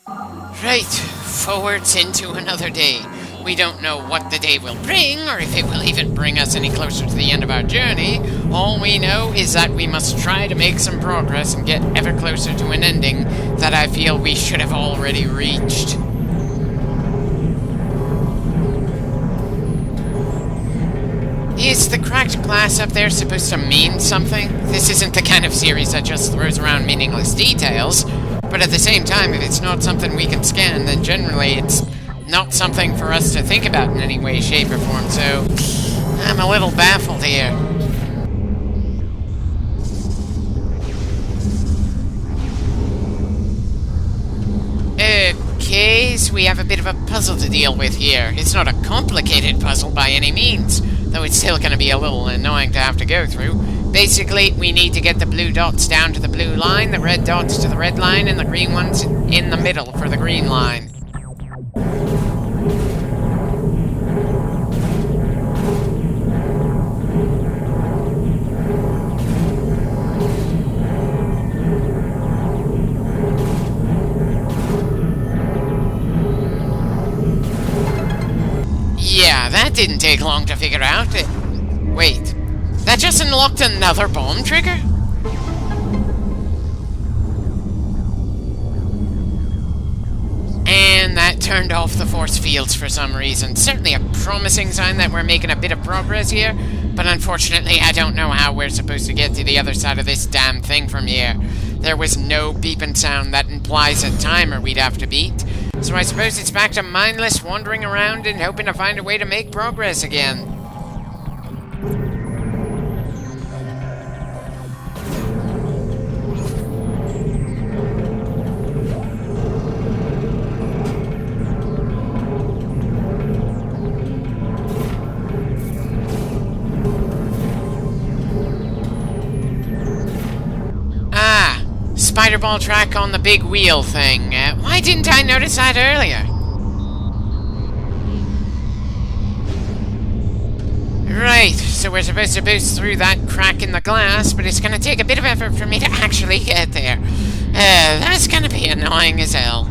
Right, forwards into another day. We don't know what the day will bring, or if it will even bring us any closer to the end of our journey. All we know is that we must try to make some progress and get ever closer to an ending that I feel we should have already reached. Is the cracked glass up there supposed to mean something? This isn't the kind of series that just throws around meaningless details, but at the same time, if it's not something we can scan, then generally it's not something for us to think about in any way, shape, or form, so I'm a little baffled here. Okay, so we have a bit of a puzzle to deal with here. It's not a complicated puzzle by any means, though it's still going to be a little annoying to have to go through. Basically, we need to get the blue dots down to the blue line, the red dots to the red line, and the green ones in the middle for the green line. Yeah, that didn't take long to figure out. Wait, that just unlocked another bomb trigger? And that turned off the force fields for some reason. Certainly a promising sign that we're making a bit of progress here, but unfortunately I don't know how we're supposed to get to the other side of this damn thing from here. There was no beeping sound that implies a timer we'd have to beat, so I suppose it's back to mindless wandering around and hoping to find a way to make progress again. Spider ball track on the big wheel thing. Why didn't I notice that earlier? Right, so we're supposed to boost through that crack in the glass, but it's going to take a bit of effort for me to actually get there. That's going to be annoying as hell.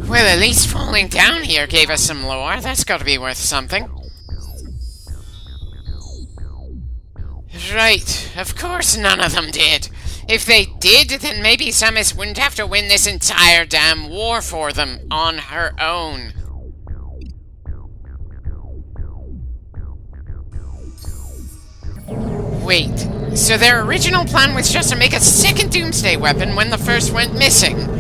Well, at least falling down here gave us some lore. That's got to be worth something. Right, of course none of them did. If they did, then maybe Samus wouldn't have to win this entire damn war for them on her own. Wait, so their original plan was just to make a second Doomsday weapon when the first went missing?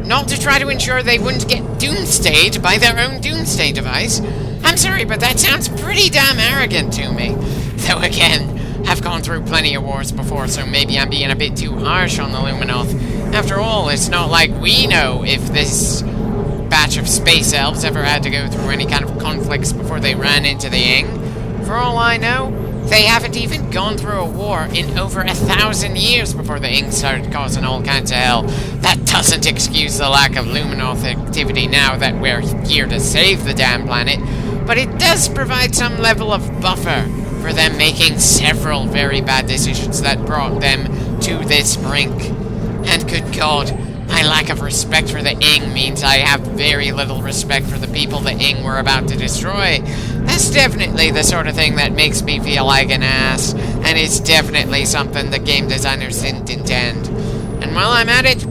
Not to try to ensure they wouldn't get doomsdayed by their own doomsday device? I'm sorry, but that sounds pretty damn arrogant to me. Though again, I've gone through plenty of wars before, so maybe I'm being a bit too harsh on the Luminoth. After all, it's not like we know if this batch of space elves ever had to go through any kind of conflicts before they ran into the Ing. For all I know, they haven't even gone through a war in over 1,000 years before the Ing started causing all kinds of hell. That doesn't excuse the lack of Luminoth activity now that we're here to save the damn planet, but it does provide some level of buffer for them making several very bad decisions that brought them to this brink. And good God, my lack of respect for the Ing means I have very little respect for the people the Ing were about to destroy. That's definitely the sort of thing that makes me feel like an ass, and it's definitely something the game designers didn't intend. And while I'm at it,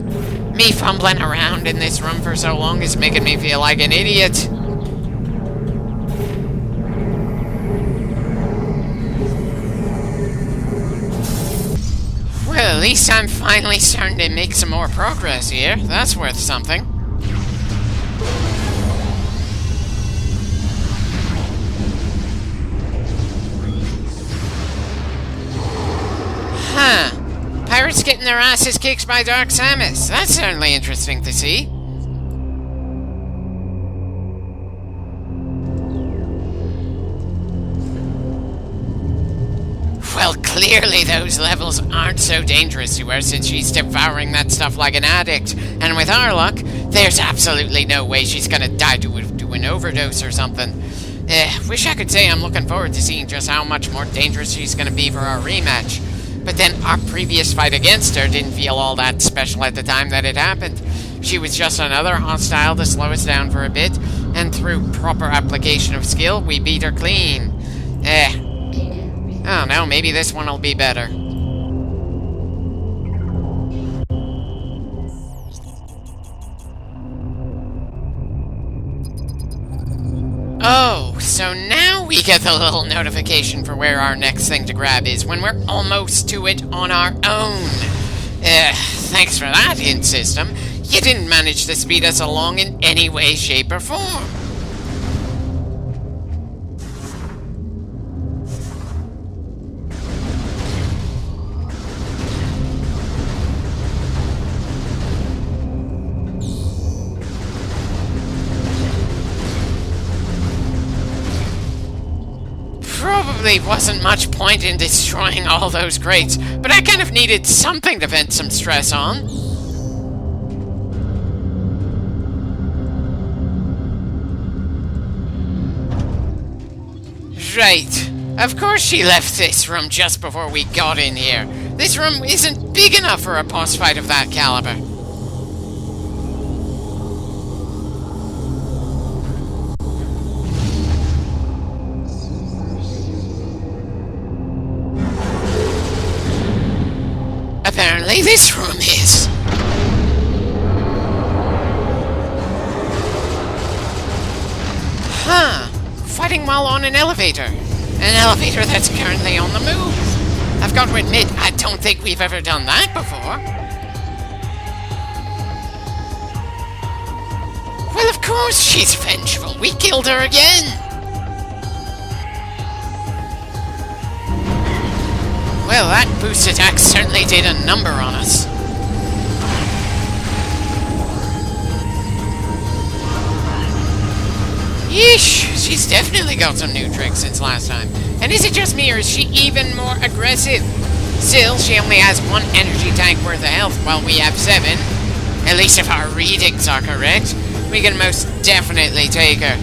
me fumbling around in this room for so long is making me feel like an idiot. Well, at least I'm finally starting to make some more progress here. That's worth something. Huh. Pirates getting their asses kicked by Dark Samus. That's certainly interesting to see. Well, clearly those levels aren't so dangerous to her since she's devouring that stuff like an addict. And with our luck, there's absolutely no way she's gonna die to an overdose or something. Wish I could say I'm looking forward to seeing just how much more dangerous she's gonna be for our rematch. But then our previous fight against her didn't feel all that special at the time that it happened. She was just another hostile to slow us down for a bit, and through proper application of skill, we beat her clean. Oh no, maybe this one will be better. Oh, so now we get the little notification for where our next thing to grab is when we're almost to it on our own. Thanks for that, hint system. You didn't manage to speed us along in any way, shape, or form. Probably wasn't much point in destroying all those crates, but I kind of needed something to vent some stress on. Right. Of course she left this room just before we got in here. This room isn't big enough for a boss fight of that caliber. Apparently this room is. Huh. Fighting while on an elevator. An elevator that's currently on the move. I've got to admit, I don't think we've ever done that before. Well, of course she's vengeful. We killed her again. Well, that boost attack certainly did a number on us. Yeesh, she's definitely got some new tricks since last time. And is it just me, or is she even more aggressive? Still, she only has 1 energy tank worth of health, while we have 7. At least if our readings are correct, we can most definitely take her.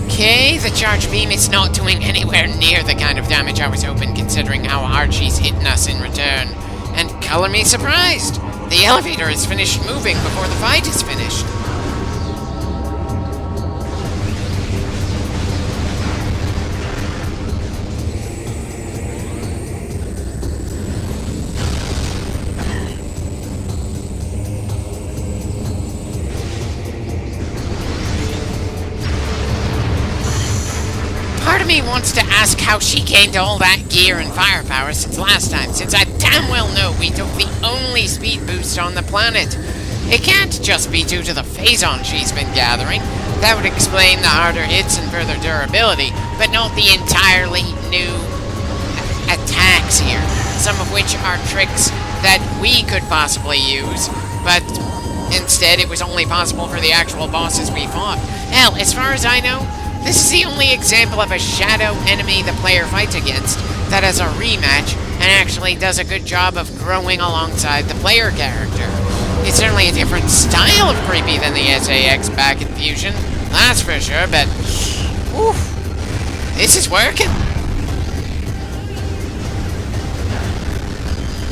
Okay, the charge beam is not doing anywhere near the kind of damage I was hoping, considering how hard she's hitting us in return. And color me surprised! The elevator is finished moving before the fight is finished. Part of me wants to ask how she gained all that gear and firepower since last time, since I damn well know we took the only speed boost on the planet. It can't just be due to the phazon she's been gathering. That would explain the harder hits and further durability, but not the entirely new attacks here, some of which are tricks that we could possibly use, but instead it was only possible for the actual bosses we fought. Hell, as far as I know, this is the only example of a shadow enemy the player fights against that has a rematch and actually does a good job of growing alongside the player character. It's certainly a different style of creepy than the SAX back in Fusion, that's for sure, but oof, this is working.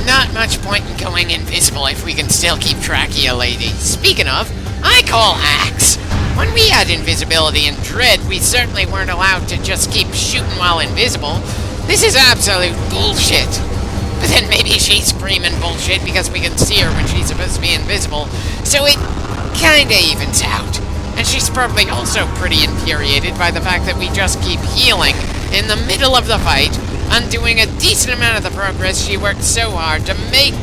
Not much point in going invisible if we can still keep track of you, lady. Speaking of, I call hacks. When we had invisibility in Dread, we certainly weren't allowed to just keep shooting while invisible. This is absolute bullshit. But then maybe she's screaming bullshit because we can see her when she's supposed to be invisible, so it kinda evens out. And she's probably also pretty infuriated by the fact that we just keep healing in the middle of the fight, undoing a decent amount of the progress she worked so hard to make.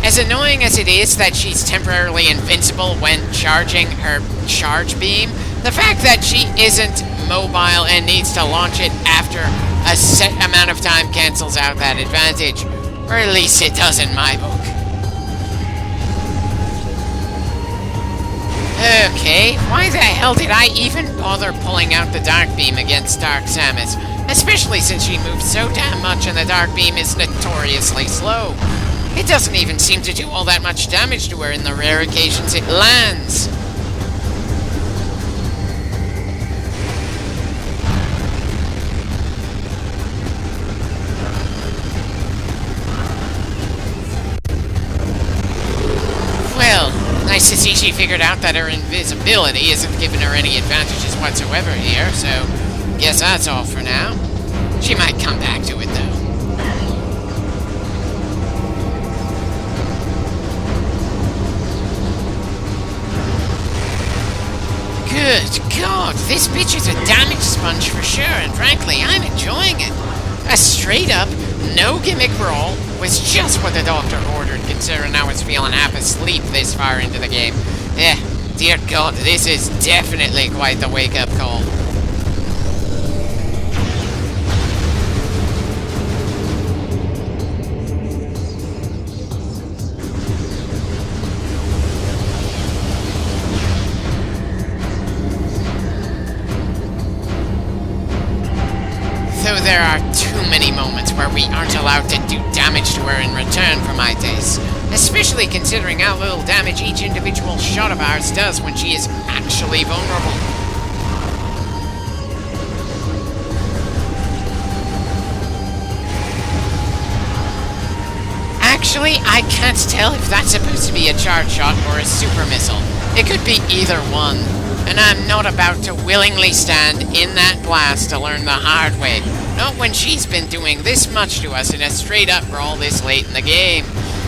As annoying as it is that she's temporarily invincible when charging her charge beam, the fact that she isn't mobile and needs to launch it after a set amount of time cancels out that advantage. Or at least it does in my book. Okay, why the hell did I even bother pulling out the Dark Beam against Dark Samus? Especially since she moves so damn much and the Dark Beam is notoriously slow. It doesn't even seem to do all that much damage to her in the rare occasions it lands. Well, nice to see she figured out that her invisibility isn't giving her any advantages whatsoever here, so guess that's all for now. She might come back to it, though. Good God, this bitch is a damage sponge for sure, and frankly, I'm enjoying it. A straight-up, no-gimmick brawl was just what the doctor ordered, considering I was feeling half asleep this far into the game. Yeah, dear God, this is definitely quite the wake-up call. Though there are too many moments where we aren't allowed to do damage to her in return for my taste, especially considering how little damage each individual shot of ours does when she is actually vulnerable. Actually, I can't tell if that's supposed to be a charge shot or a super missile. It could be either one. And I'm not about to willingly stand in that blast to learn the hard way. Not when she's been doing this much to us in a straight-up brawl this late in the game.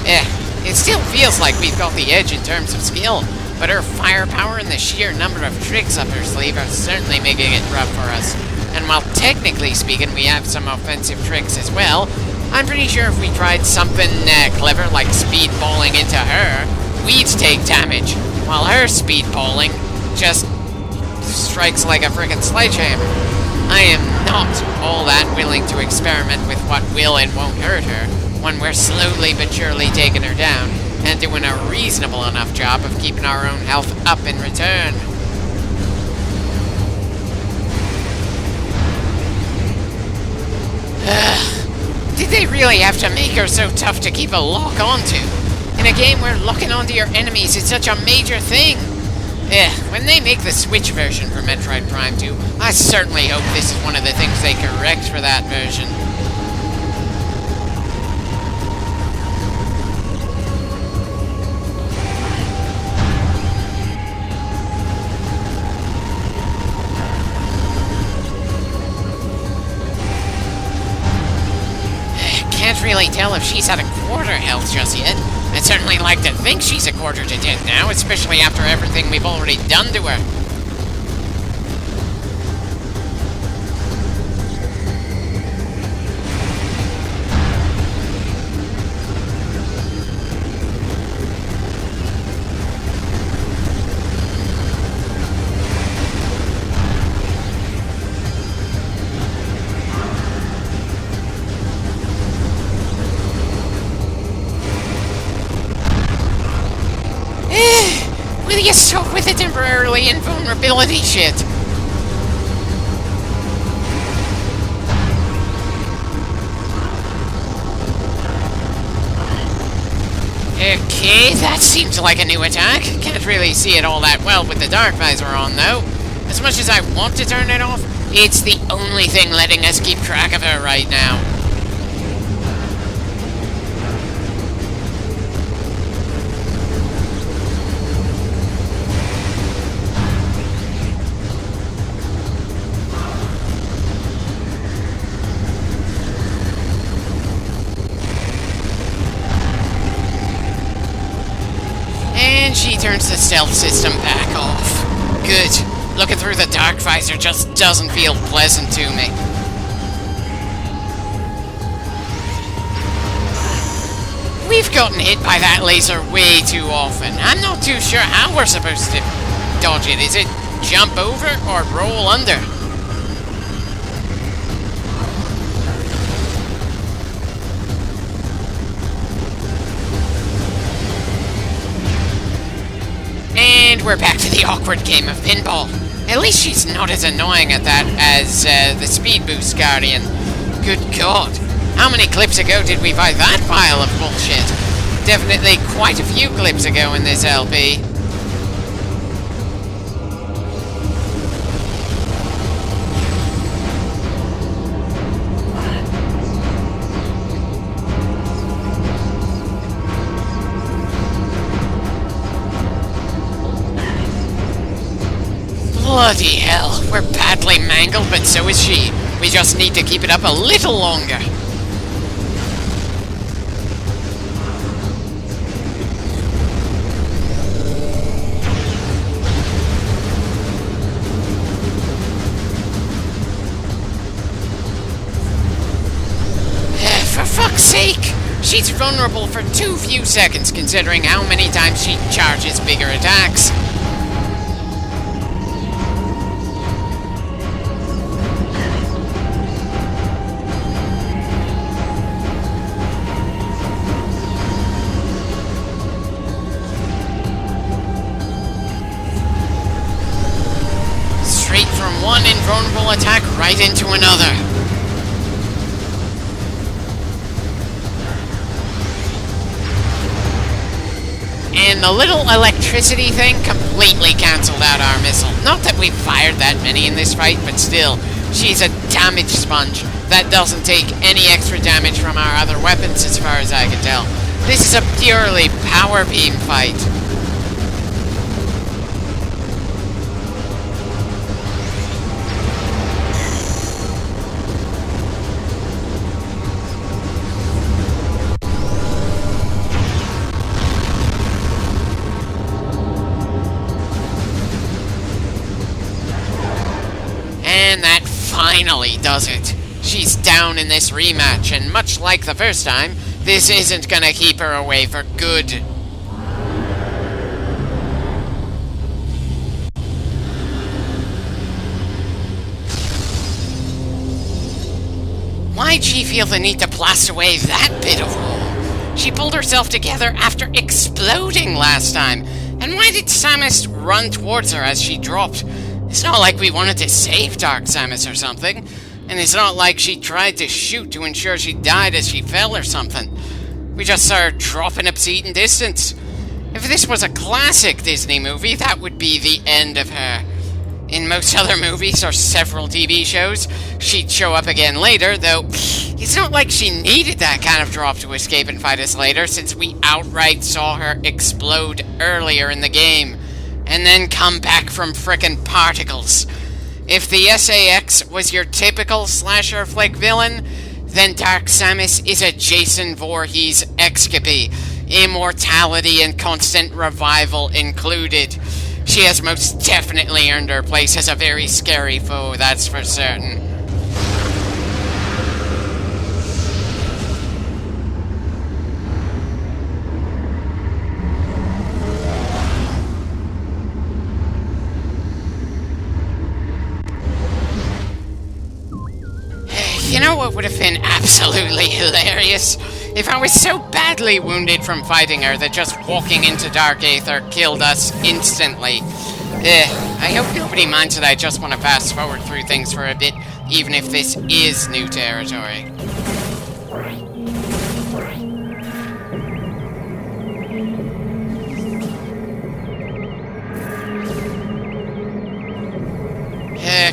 It still feels like we've got the edge in terms of skill, but her firepower and the sheer number of tricks up her sleeve are certainly making it rough for us. And while technically speaking we have some offensive tricks as well, I'm pretty sure if we tried something clever like speedballing into her, we'd take damage, while her speedballing just strikes like a frickin' sledgehammer. I am not all that willing to experiment with what will and won't hurt her when we're slowly but surely taking her down and doing a reasonable enough job of keeping our own health up in return. Did they really have to make her so tough to keep a lock onto? In a game where locking onto your enemies is such a major thing. When they make the Switch version for Metroid Prime 2, I certainly hope this is one of the things they correct for that version. Can't really tell if she's at a quarter health just yet. I'd certainly like to think she's a quarter to death now, especially after everything we've already done to her. Will you stop with the temporarily invulnerability shit? Okay, that seems like a new attack. Can't really see it all that well with the dark visor on, though. As much as I want to turn it off, it's the only thing letting us keep track of her right now. She turns the stealth system back off. Good. Looking through the dark visor just doesn't feel pleasant to me. We've gotten hit by that laser way too often. I'm not too sure how we're supposed to dodge it. Is it jump over or roll under? we're back to the awkward game of pinball. At least she's not as annoying at that as the Speed Boost Guardian. Good God. How many clips ago did we fight that pile of bullshit? Definitely quite a few clips ago in this LP. Bloody hell, we're badly mangled, but so is she. We just need to keep it up a little longer. For fuck's sake! She's vulnerable for too few seconds considering how many times she charges bigger attacks. Straight from one invulnerable attack right into another. And the little electricity thing completely cancelled out our missile. Not that we fired that many in this fight, but still, she's a damage sponge that doesn't take any extra damage from our other weapons as far as I can tell. This is a purely power beam fight. And that finally does it. She's down in this rematch, and much like the first time, this isn't gonna keep her away for good. Why'd she feel the need to blast away that bit of wall? She pulled herself together after exploding last time. And why did Samus run towards her as she dropped? It's not like we wanted to save Dark Samus or something. And it's not like she tried to shoot to ensure she died as she fell or something. We just saw her drop in obscene distance. If this was a classic Disney movie, that would be the end of her. In most other movies or several TV shows, she'd show up again later, though it's not like she needed that kind of drop to escape and fight us later, since we outright saw her explode earlier in the game, and then come back from frickin' particles. If the SAX was your typical slasher flick villain, then Dark Samus is a Jason Voorhees escapee, immortality and constant revival included. She has most definitely earned her place as a very scary foe, that's for certain. You know what would have been absolutely hilarious? If I was so badly wounded from fighting her that just walking into Dark Aether killed us instantly. I hope nobody minds that I just want to fast forward through things for a bit, even if this is new territory.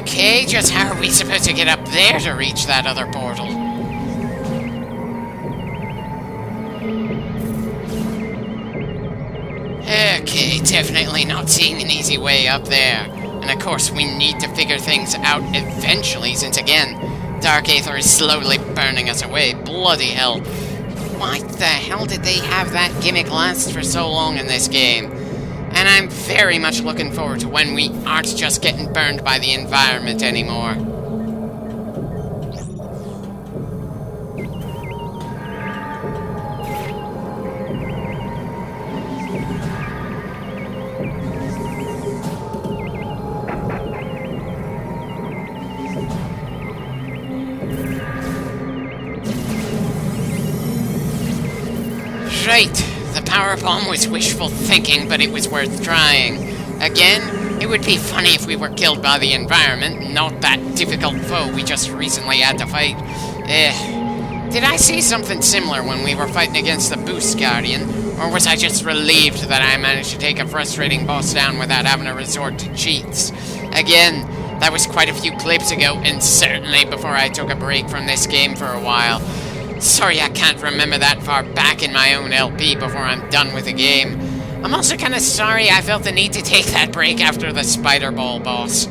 Okay, just how are we supposed to get up there to reach that other portal? Okay, definitely not seeing an easy way up there. And of course, we need to figure things out eventually, since again, Dark Aether is slowly burning us away. Bloody hell. Why the hell did they have that gimmick last for so long in this game? And I'm very much looking forward to when we aren't just getting burned by the environment anymore. Right. The power bomb was wishful thinking, but it was worth trying. Again, it would be funny if we were killed by the environment, not that difficult foe we just recently had to fight. Did I see something similar when we were fighting against the Boost Guardian? Or was I just relieved that I managed to take a frustrating boss down without having to resort to cheats? Again, that was quite a few clips ago, and certainly before I took a break from this game for a while. Sorry I can't remember that far back in my own LP before I'm done with the game. I'm also kinda sorry I felt the need to take that break after the Spider Ball boss.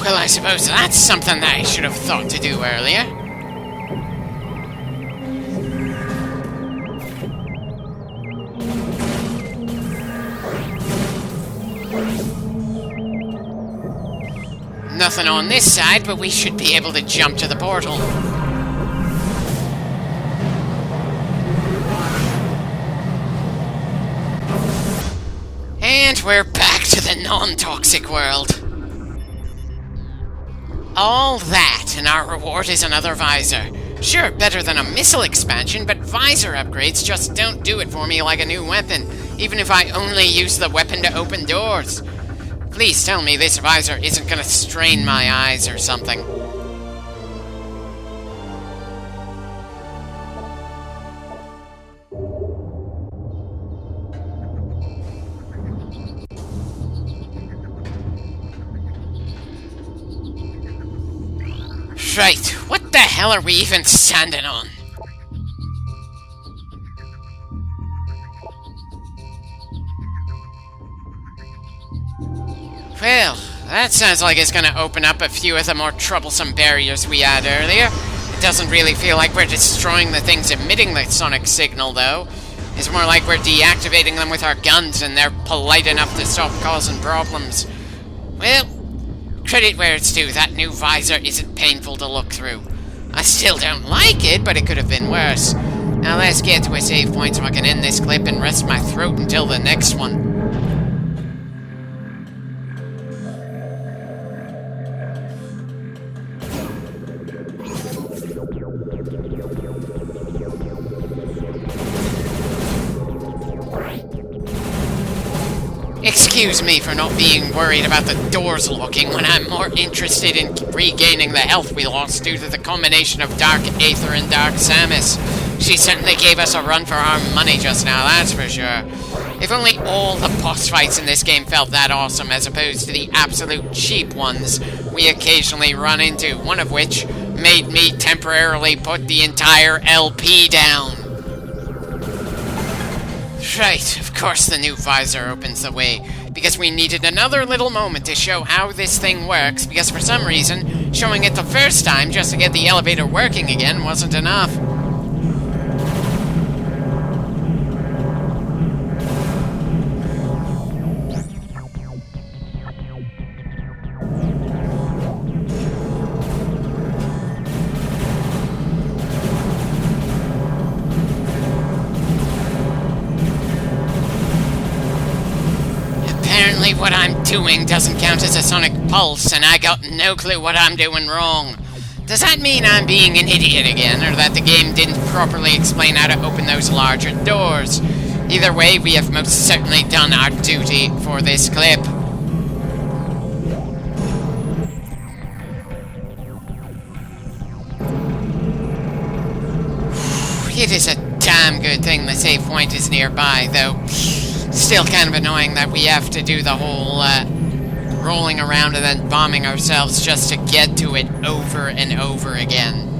Well, I suppose that's something that I should have thought to do earlier. Nothing on this side, but we should be able to jump to the portal. And we're back to the non-toxic world. All that, and our reward is another visor. Sure, better than a missile expansion, but visor upgrades just don't do it for me like a new weapon, even if I only use the weapon to open doors. Please tell me this visor isn't gonna strain my eyes or something. Right, what the hell are we even standing on? Well, that sounds like it's gonna open up a few of the more troublesome barriers we had earlier. It doesn't really feel like we're destroying the things emitting the sonic signal, though. It's more like we're deactivating them with our guns and they're polite enough to stop causing problems. Well, credit where it's due, that new visor isn't painful to look through. I still don't like it, but it could have been worse. Now let's get to a save point so I can end this clip and rest my throat until the next one. Excuse me for not being worried about the doors locking when I'm more interested in regaining the health we lost due to the combination of Dark Aether and Dark Samus. She certainly gave us a run for our money just now, that's for sure. If only all the boss fights in this game felt that awesome as opposed to the absolute cheap ones we occasionally run into, one of which made me temporarily put the entire LP down. Right, of course the new visor opens the way, because we needed another little moment to show how this thing works, because for some reason, showing it the first time just to get the elevator working again wasn't enough. Apparently what I'm doing doesn't count as a sonic pulse, and I got no clue what I'm doing wrong. Does that mean I'm being an idiot again, or that the game didn't properly explain how to open those larger doors? Either way, we have most certainly done our duty for this clip. It is a damn good thing the save point is nearby, though. Still kind of annoying that we have to do the whole rolling around and then bombing ourselves just to get to it over and over again.